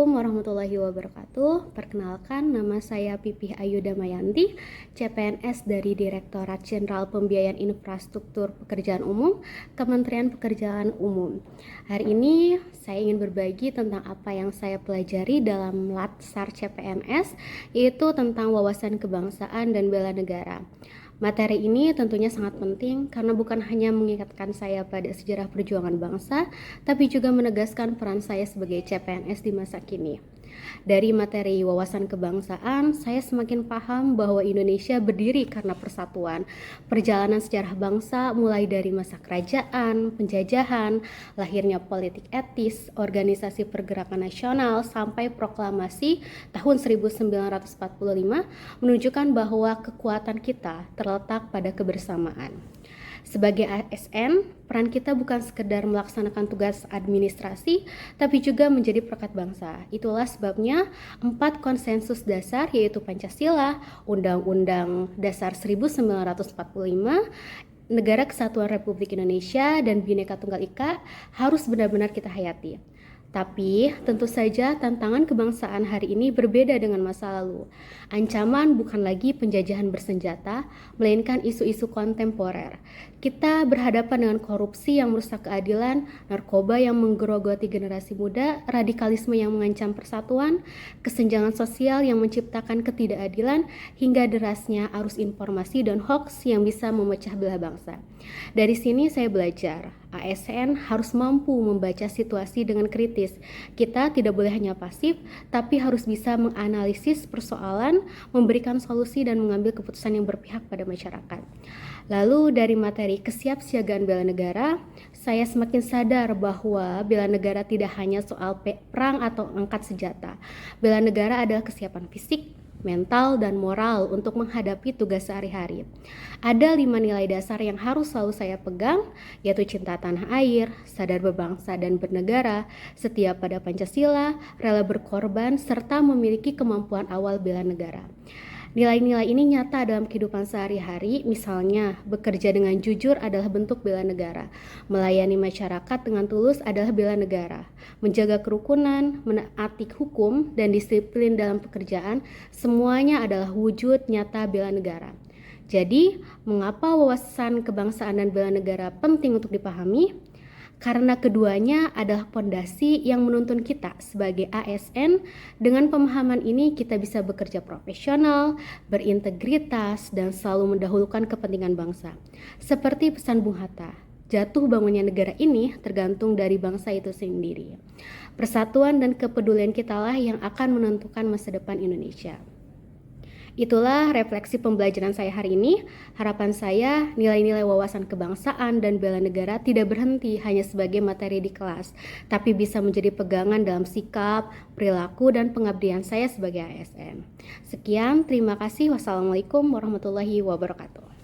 Assalamualaikum warahmatullahi wabarakatuh. Perkenalkan, nama saya Pipih Ayu Damayanti, CPNS dari Direktorat Jenderal Pembiayaan Infrastruktur Pekerjaan Umum, Kementerian Pekerjaan Umum. Hari ini saya ingin berbagi tentang apa yang saya pelajari dalam Latsar CPNS, yaitu tentang wawasan kebangsaan dan bela negara. Materi ini tentunya sangat penting karena bukan hanya mengingatkan saya pada sejarah perjuangan bangsa, tapi juga menegaskan peran saya sebagai CPNS di masa kini. Dari materi wawasan kebangsaan, saya semakin paham bahwa Indonesia berdiri karena persatuan. Perjalanan sejarah bangsa mulai dari masa kerajaan, penjajahan, lahirnya politik etis, organisasi pergerakan nasional, sampai proklamasi tahun 1945 menunjukkan bahwa kekuatan kita terletak pada kebersamaan. Sebagai ASN, peran kita bukan sekedar melaksanakan tugas administrasi, tapi juga menjadi perekat bangsa. Itulah sebabnya 4 konsensus dasar, yaitu Pancasila, Undang-Undang Dasar 1945, Negara Kesatuan Republik Indonesia, dan Bhinneka Tunggal Ika harus benar-benar kita hayati. Tapi tentu saja tantangan kebangsaan hari ini berbeda dengan masa lalu. Ancaman bukan lagi penjajahan bersenjata, melainkan isu-isu kontemporer. Kita berhadapan dengan korupsi yang merusak keadilan, narkoba yang menggerogoti generasi muda, radikalisme yang mengancam persatuan, kesenjangan sosial yang menciptakan ketidakadilan, hingga derasnya arus informasi dan hoaks yang bisa memecah belah bangsa. Dari sini saya belajar, ASN harus mampu membaca situasi dengan kritis. Kita tidak boleh hanya pasif, tapi harus bisa menganalisis persoalan, memberikan solusi, dan mengambil keputusan yang berpihak pada masyarakat. Lalu dari materi kesiapsiagaan bela negara, saya semakin sadar bahwa bela negara tidak hanya soal perang atau angkat senjata. Bela negara adalah kesiapan fisik, mental, dan moral untuk menghadapi tugas sehari-hari. Ada 5 nilai dasar yang harus selalu saya pegang, yaitu cinta tanah air, sadar berbangsa dan bernegara, setia pada Pancasila, rela berkorban, serta memiliki kemampuan awal bela negara. Nilai-nilai ini nyata dalam kehidupan sehari-hari, misalnya bekerja dengan jujur adalah bentuk bela negara, melayani masyarakat dengan tulus adalah bela negara, menjaga kerukunan, menaati hukum, dan disiplin dalam pekerjaan, semuanya adalah wujud nyata bela negara. Jadi, mengapa wawasan kebangsaan dan bela negara penting untuk dipahami? Karena keduanya adalah pondasi yang menuntun kita sebagai ASN. Dengan pemahaman ini kita bisa bekerja profesional, berintegritas, dan selalu mendahulukan kepentingan bangsa. Seperti pesan Bung Hatta, jatuh bangunnya negara ini tergantung dari bangsa itu sendiri. Persatuan dan kepedulian kitalah yang akan menentukan masa depan Indonesia. Itulah refleksi pembelajaran saya hari ini. Harapan saya, nilai-nilai wawasan kebangsaan dan bela negara tidak berhenti hanya sebagai materi di kelas, tapi bisa menjadi pegangan dalam sikap, perilaku, dan pengabdian saya sebagai ASN. Sekian, terima kasih. Wassalamualaikum warahmatullahi wabarakatuh.